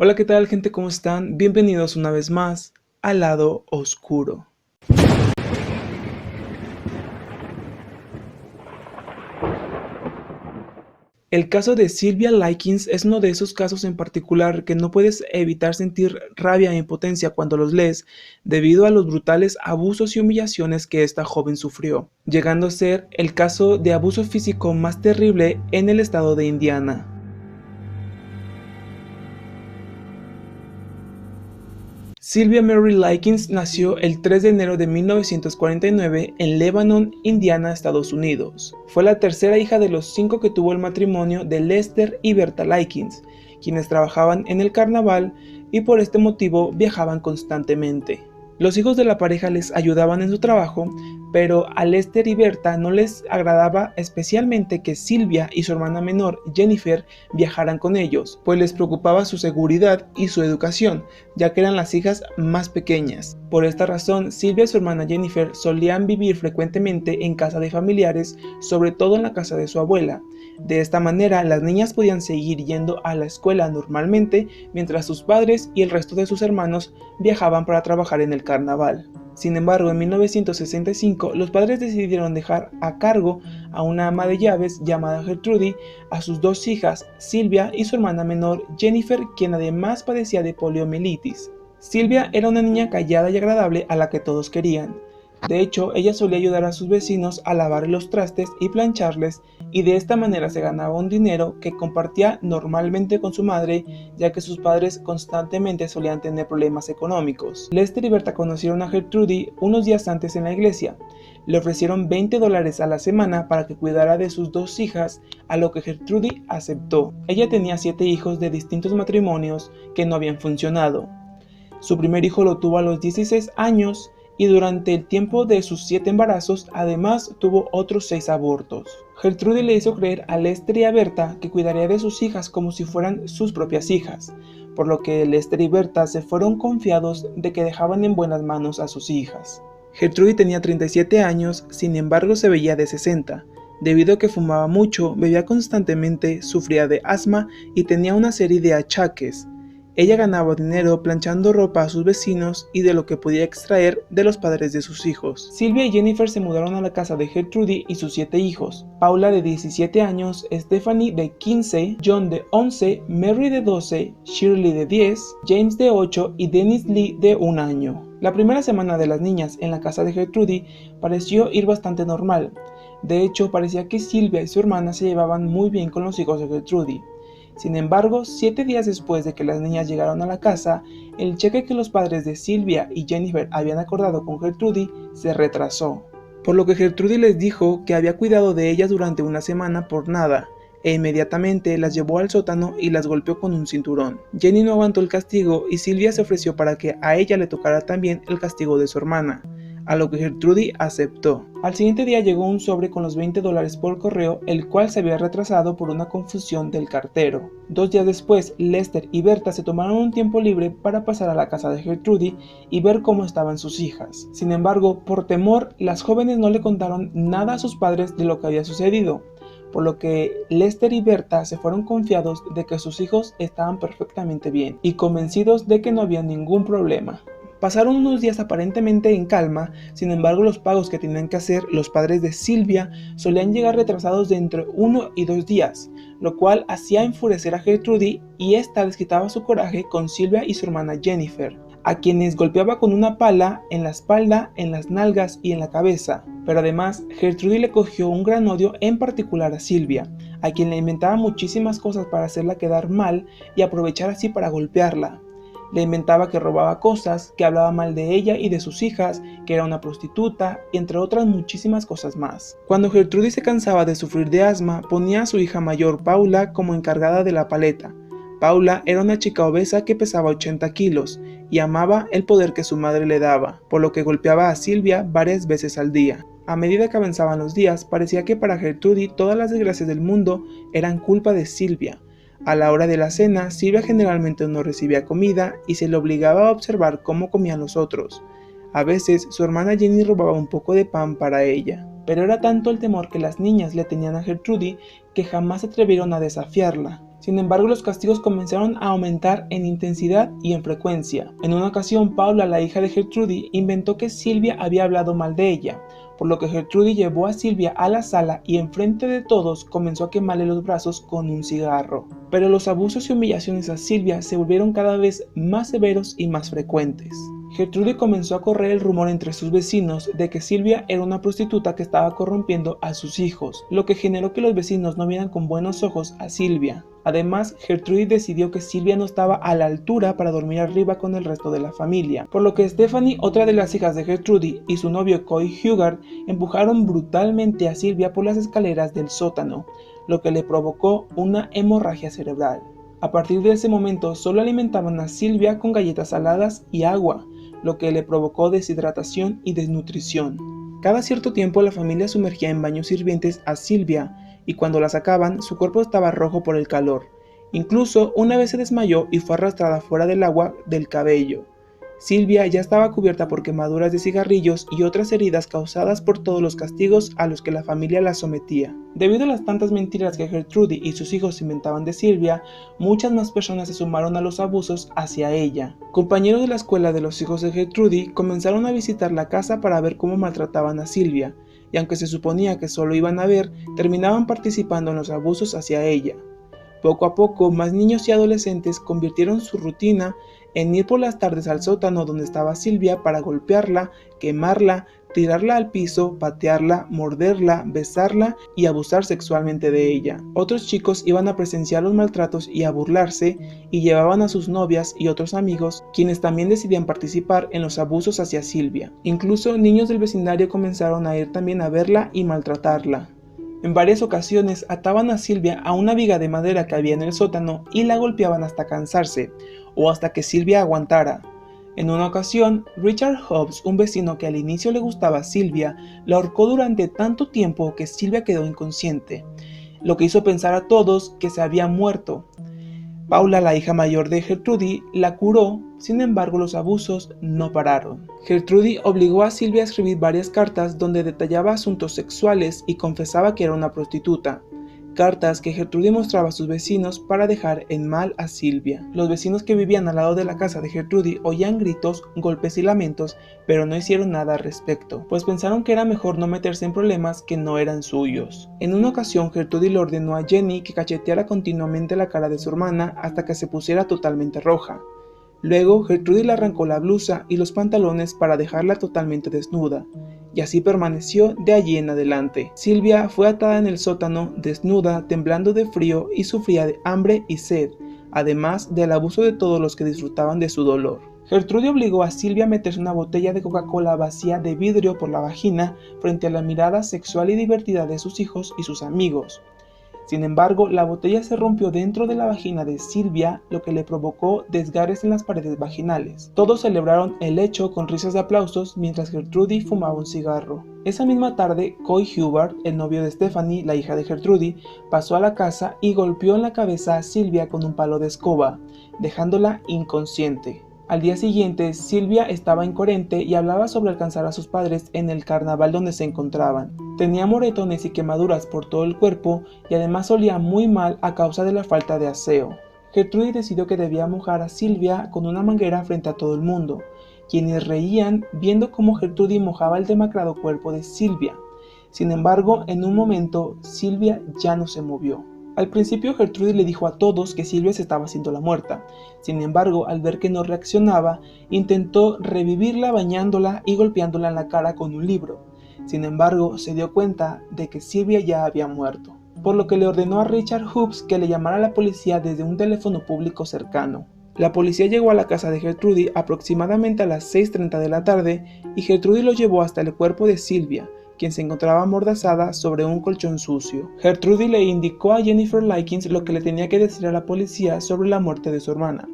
Hola, ¿qué tal, gente? ¿Cómo están? Bienvenidos una vez más al lado oscuro. El caso de Sylvia Likens es uno de esos casos en particular que no puedes evitar sentir rabia e impotencia cuando los lees, debido a los brutales abusos y humillaciones que esta joven sufrió, llegando a ser el caso de abuso físico más terrible en el estado de Indiana. Sylvia Mary Likens nació el 3 de enero de 1949 en Lebanon, Indiana, Estados Unidos. Fue la tercera hija de los 5 que tuvo el matrimonio de Lester y Berta Likens, quienes trabajaban en el carnaval y por este motivo viajaban constantemente. Los hijos de la pareja les ayudaban en su trabajo, pero a Lester y Berta no les agradaba especialmente que Sylvia y su hermana menor, Jennifer, viajaran con ellos, pues les preocupaba su seguridad y su educación, ya que eran las hijas más pequeñas. Por esta razón, Sylvia y su hermana Jennifer solían vivir frecuentemente en casa de familiares, sobre todo en la casa de su abuela. De esta manera, las niñas podían seguir yendo a la escuela normalmente, mientras sus padres y el resto de sus hermanos viajaban para trabajar en el carnaval. Sin embargo, en 1965, los padres decidieron dejar a cargo a una ama de llaves llamada Gertrude a sus dos hijas, Sylvia y su hermana menor, Jennifer, quien además padecía de poliomielitis. Sylvia era una niña callada y agradable a la que todos querían. De hecho, ella solía ayudar a sus vecinos a lavar los trastes y plancharles, y de esta manera se ganaba un dinero que compartía normalmente con su madre, ya que sus padres constantemente solían tener problemas económicos. Lester y Berta conocieron a Gertrude unos días antes en la iglesia. Le ofrecieron $20 a la semana para que cuidara de sus dos hijas, a lo que Gertrude aceptó. Ella tenía 7 hijos de distintos matrimonios que no habían funcionado. Su primer hijo lo tuvo a los 16 años y durante el tiempo de sus 7 embarazos además tuvo otros 6 abortos. Gertrude le hizo creer a Lester y a Berta que cuidaría de sus hijas como si fueran sus propias hijas, por lo que Lester y Berta se fueron confiados de que dejaban en buenas manos a sus hijas. Gertrude tenía 37 años, sin embargo se veía de 60, debido a que fumaba mucho, bebía constantemente, sufría de asma y tenía una serie de achaques. Ella ganaba dinero planchando ropa a sus vecinos y de lo que podía extraer de los padres de sus hijos. Sylvia y Jennifer se mudaron a la casa de Gertrude y sus 7 hijos: Paula de 17 años, Stephanie de 15, John de 11, Mary de 12, Shirley de 10, James de 8 y Dennis Lee de 1 año. La primera semana de las niñas en la casa de Gertrude pareció ir bastante normal. De hecho, parecía que Sylvia y su hermana se llevaban muy bien con los hijos de Gertrude. Sin embargo, 7 días después de que las niñas llegaron a la casa, el cheque que los padres de Sylvia y Jennifer habían acordado con Gertrude se retrasó, por lo que Gertrude les dijo que había cuidado de ellas durante una semana por nada, e inmediatamente las llevó al sótano y las golpeó con un cinturón. Jenny no aguantó el castigo y Sylvia se ofreció para que a ella le tocara también el castigo de su hermana, a lo que Gertrude aceptó. Al siguiente día llegó un sobre con los $20 por correo, el cual se había retrasado por una confusión del cartero. 2 días después, Lester y Berta se tomaron un tiempo libre para pasar a la casa de Gertrude y ver cómo estaban sus hijas. Sin embargo, por temor, las jóvenes no le contaron nada a sus padres de lo que había sucedido, por lo que Lester y Berta se fueron confiados de que sus hijos estaban perfectamente bien y convencidos de que no había ningún problema. Pasaron unos días aparentemente en calma, sin embargo los pagos que tenían que hacer los padres de Sylvia solían llegar retrasados de entre 1 y 2 días, lo cual hacía enfurecer a Gertrude y esta les quitaba su coraje con Sylvia y su hermana Jennifer, a quienes golpeaba con una pala en la espalda, en las nalgas y en la cabeza. Pero además, Gertrude le cogió un gran odio en particular a Sylvia, a quien le inventaba muchísimas cosas para hacerla quedar mal y aprovechar así para golpearla. Le inventaba que robaba cosas, que hablaba mal de ella y de sus hijas, que era una prostituta, entre otras muchísimas cosas más. Cuando Gertrude se cansaba de sufrir de asma, ponía a su hija mayor Paula como encargada de la paleta. Paula era una chica obesa que pesaba 80 kilos y amaba el poder que su madre le daba, por lo que golpeaba a Sylvia varias veces al día. A medida que avanzaban los días, parecía que para Gertrude todas las desgracias del mundo eran culpa de Sylvia. A la hora de la cena, Sylvia generalmente no recibía comida y se le obligaba a observar cómo comían los otros. A veces, su hermana Jenny robaba un poco de pan para ella, pero era tanto el temor que las niñas le tenían a Gertrude que jamás se atrevieron a desafiarla. Sin embargo, los castigos comenzaron a aumentar en intensidad y en frecuencia. En una ocasión, Paula, la hija de Gertrude, inventó que Silvia había hablado mal de ella, por lo que Gertrude llevó a Silvia a la sala y enfrente de todos comenzó a quemarle los brazos con un cigarro. Pero los abusos y humillaciones a Silvia se volvieron cada vez más severos y más frecuentes. Gertrude comenzó a correr el rumor entre sus vecinos de que Silvia era una prostituta que estaba corrompiendo a sus hijos, lo que generó que los vecinos no vieran con buenos ojos a Silvia. Además, Gertrude decidió que Silvia no estaba a la altura para dormir arriba con el resto de la familia, por lo que Stephanie, otra de las hijas de Gertrude, y su novio Coy Hughart empujaron brutalmente a Silvia por las escaleras del sótano, lo que le provocó una hemorragia cerebral. A partir de ese momento solo alimentaban a Silvia con galletas saladas y agua, lo que le provocó deshidratación y desnutrición. Cada cierto tiempo la familia sumergía en baños hirvientes a Silvia y cuando la sacaban su cuerpo estaba rojo por el calor. Incluso una vez se desmayó y fue arrastrada fuera del agua del cabello. Silvia ya estaba cubierta por quemaduras de cigarrillos y otras heridas causadas por todos los castigos a los que la familia la sometía. Debido a las tantas mentiras que Gertrude y sus hijos inventaban de Silvia, muchas más personas se sumaron a los abusos hacia ella. Compañeros de la escuela de los hijos de Gertrude comenzaron a visitar la casa para ver cómo maltrataban a Silvia, y aunque se suponía que solo iban a ver, terminaban participando en los abusos hacia ella. Poco a poco, más niños y adolescentes convirtieron su rutina en ir por las tardes al sótano donde estaba Silvia para golpearla, quemarla, tirarla al piso, patearla, morderla, besarla y abusar sexualmente de ella. Otros chicos iban a presenciar los maltratos y a burlarse y llevaban a sus novias y otros amigos, quienes también decidían participar en los abusos hacia Silvia. Incluso niños del vecindario comenzaron a ir también a verla y maltratarla. En varias ocasiones ataban a Silvia a una viga de madera que había en el sótano y la golpeaban hasta cansarse, o hasta que Silvia aguantara. En una ocasión, Richard Hobbs, un vecino que al inicio le gustaba a Silvia, la ahorcó durante tanto tiempo que Silvia quedó inconsciente, lo que hizo pensar a todos que se había muerto. Paula, la hija mayor de Gertrude, la curó, sin embargo los abusos no pararon. Gertrude obligó a Silvia a escribir varias cartas donde detallaba asuntos sexuales y confesaba que era una prostituta. Cartas que Gertrude mostraba a sus vecinos para dejar en mal a Silvia. Los vecinos que vivían al lado de la casa de Gertrude oían gritos, golpes y lamentos, pero no hicieron nada al respecto, pues pensaron que era mejor no meterse en problemas que no eran suyos. En una ocasión, Gertrude le ordenó a Jenny que cacheteara continuamente la cara de su hermana hasta que se pusiera totalmente roja. Luego, Gertrude le arrancó la blusa y los pantalones para dejarla totalmente desnuda, y así permaneció de allí en adelante. Silvia fue atada en el sótano, desnuda, temblando de frío y sufría de hambre y sed, además del abuso de todos los que disfrutaban de su dolor. Gertrude obligó a Silvia a meterse una botella de Coca-Cola vacía de vidrio por la vagina frente a la mirada sexual y divertida de sus hijos y sus amigos. Sin embargo, la botella se rompió dentro de la vagina de Silvia, lo que le provocó desgarres en las paredes vaginales. Todos celebraron el hecho con risas de aplausos mientras Gertrude fumaba un cigarro. Esa misma tarde, Coy Hughart, el novio de Stephanie, la hija de Gertrude, pasó a la casa y golpeó en la cabeza a Silvia con un palo de escoba, dejándola inconsciente. Al día siguiente, Silvia estaba incoherente y hablaba sobre alcanzar a sus padres en el carnaval donde se encontraban. Tenía moretones y quemaduras por todo el cuerpo y además olía muy mal a causa de la falta de aseo. Gertrude decidió que debía mojar a Silvia con una manguera frente a todo el mundo, quienes reían viendo cómo Gertrude mojaba el demacrado cuerpo de Silvia. Sin embargo, en un momento, Silvia ya no se movió. Al principio Gertrude le dijo a todos que Silvia se estaba haciendo la muerta. Sin embargo, al ver que no reaccionaba, intentó revivirla bañándola y golpeándola en la cara con un libro. Sin embargo, se dio cuenta de que Silvia ya había muerto, por lo que le ordenó a Richard Hobbs que le llamara a la policía desde un teléfono público cercano. La policía llegó a la casa de Gertrude aproximadamente a las 6:30 de la tarde y Gertrude lo llevó hasta el cuerpo de Silvia, quien se encontraba amordazada sobre un colchón sucio. Gertrude le indicó a Jennifer Likens lo que le tenía que decir a la policía sobre la muerte de su hermana,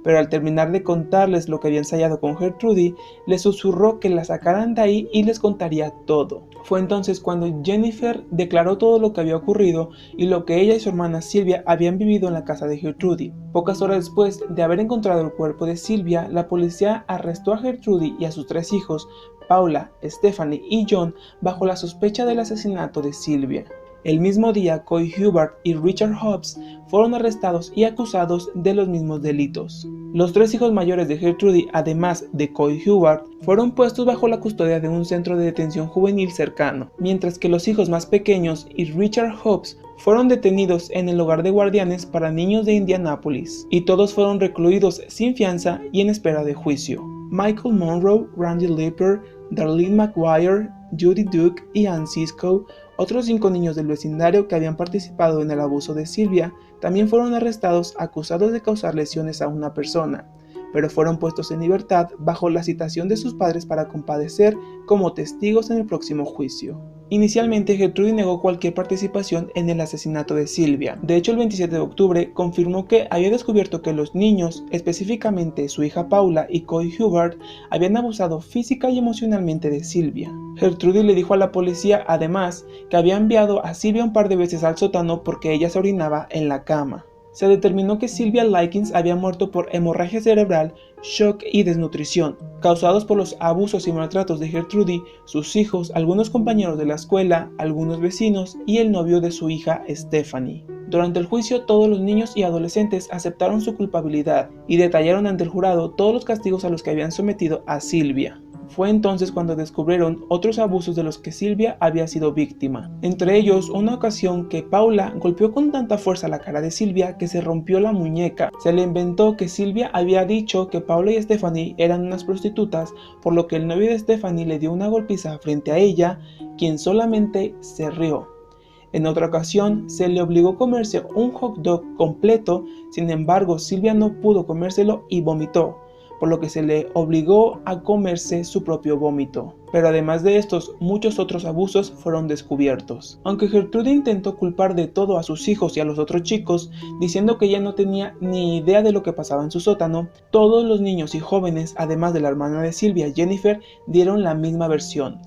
pero al terminar de contarles lo que había ensayado con Gertrude, les susurró que la sacaran de ahí y les contaría todo. Fue entonces cuando Jennifer declaró todo lo que había ocurrido y lo que ella y su hermana Silvia habían vivido en la casa de Gertrude. Pocas horas después de haber encontrado el cuerpo de Silvia, la policía arrestó a Gertrude y a sus 3 hijos, Paula, Stephanie y John, bajo la sospecha del asesinato de Silvia. El mismo día, Coy Hubbard y Richard Hobbs fueron arrestados y acusados de los mismos delitos. Los tres hijos mayores de Gertrude, además de Coy Hubbard, fueron puestos bajo la custodia de un centro de detención juvenil cercano, mientras que los hijos más pequeños y Richard Hobbs fueron detenidos en el hogar de guardianes para niños de Indianápolis, y todos fueron recluidos sin fianza y en espera de juicio. Michael Monroe, Randy Lipper, Darlene McGuire, Judy Duke y Ann Cisco, otros 5 niños del vecindario que habían participado en el abuso de Sylvia, también fueron arrestados acusados de causar lesiones a una persona, pero fueron puestos en libertad bajo la citación de sus padres para comparecer como testigos en el próximo juicio. Inicialmente, Gertrude negó cualquier participación en el asesinato de Sylvia. De hecho, el 27 de octubre confirmó que había descubierto que los niños, específicamente su hija Paula y Coy Hubbard, habían abusado física y emocionalmente de Sylvia. Gertrude le dijo a la policía, además, que había enviado a Sylvia un par de veces al sótano porque ella se orinaba en la cama. Se determinó que Sylvia Likens había muerto por hemorragia cerebral, shock y desnutrición, causados por los abusos y maltratos de Gertrude, sus hijos, algunos compañeros de la escuela, algunos vecinos y el novio de su hija Stephanie. Durante el juicio, todos los niños y adolescentes aceptaron su culpabilidad y detallaron ante el jurado todos los castigos a los que habían sometido a Sylvia. Fue entonces cuando descubrieron otros abusos de los que Sylvia había sido víctima. Entre ellos, una ocasión que Paula golpeó con tanta fuerza la cara de Sylvia que se rompió la muñeca. Se le inventó que Sylvia había dicho que Paula y Stephanie eran unas prostitutas, por lo que el novio de Stephanie le dio una golpiza frente a ella, quien solamente se rió. En otra ocasión, se le obligó a comerse un hot dog completo, sin embargo, Sylvia no pudo comérselo y vomitó, por lo que se le obligó a comerse su propio vómito. Pero además de estos, muchos otros abusos fueron descubiertos. Aunque Gertrude intentó culpar de todo a sus hijos y a los otros chicos, diciendo que ella no tenía ni idea de lo que pasaba en su sótano, todos los niños y jóvenes, además de la hermana de Sylvia, Jennifer, dieron la misma versión,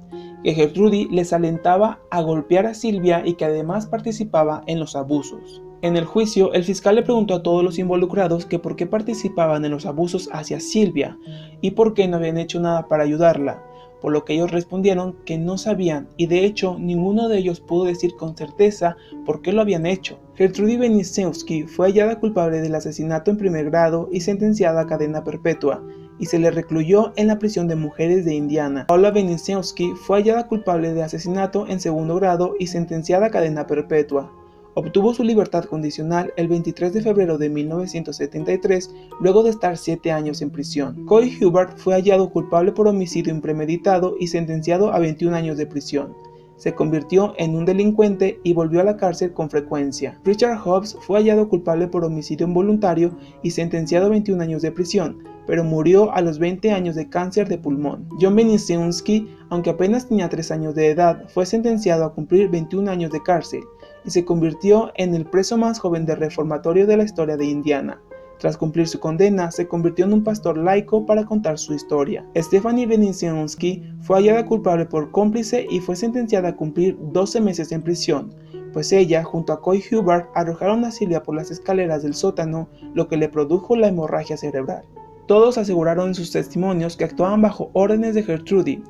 que Gertrude les alentaba a golpear a Sylvia y que además participaba en los abusos. En el juicio, el fiscal le preguntó a todos los involucrados que por qué participaban en los abusos hacia Sylvia y por qué no habían hecho nada para ayudarla, por lo que ellos respondieron que no sabían y de hecho ninguno de ellos pudo decir con certeza por qué lo habían hecho. Gertrude Benisiewski fue hallada culpable del asesinato en primer grado y sentenciada a cadena perpetua, y se le recluyó en la prisión de mujeres de Indiana. Paula Benisiewski fue hallada culpable de asesinato en segundo grado y sentenciada a cadena perpetua. Obtuvo su libertad condicional el 23 de febrero de 1973, luego de estar 7 años en prisión. Coy Hubbard fue hallado culpable por homicidio impremeditado y sentenciado a 21 años de prisión. Se convirtió en un delincuente y volvió a la cárcel con frecuencia. Richard Hobbs fue hallado culpable por homicidio involuntario y sentenciado a 21 años de prisión, pero murió a los 20 años de cáncer de pulmón. John Benisiewski, aunque apenas tenía 3 años de edad, fue sentenciado a cumplir 21 años de cárcel y se convirtió en el preso más joven de reformatorio de la historia de Indiana. Tras cumplir su condena, se convirtió en un pastor laico para contar su historia. Stephanie Benisiewski fue hallada culpable por cómplice y fue sentenciada a cumplir 12 meses en prisión, pues ella, junto a Coy Hubbard, arrojaron a Sylvia por las escaleras del sótano, lo que le produjo la hemorragia cerebral. Todos aseguraron en sus testimonios que actuaban bajo órdenes de Gertrude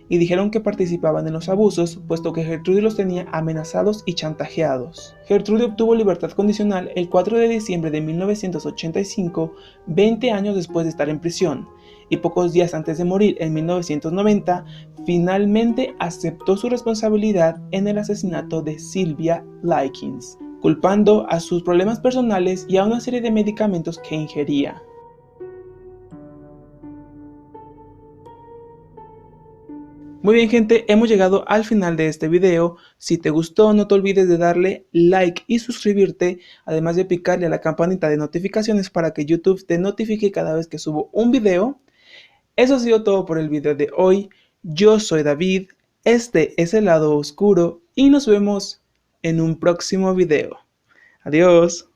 y dijeron que participaban en los abusos, puesto que Gertrude los tenía amenazados y chantajeados. Gertrude obtuvo libertad condicional el 4 de diciembre de 1985, 20 años después de estar en prisión, y pocos días antes de morir en 1990, finalmente aceptó su responsabilidad en el asesinato de Sylvia Likens, culpando a sus problemas personales y a una serie de medicamentos que ingería. Muy bien, gente, hemos llegado al final de este video. Si te gustó, no te olvides de darle like y suscribirte, además de picarle a la campanita de notificaciones para que YouTube te notifique cada vez que subo un video. Eso ha sido todo por el video de hoy. Yo soy David, este es el lado oscuro y nos vemos en un próximo video. Adiós.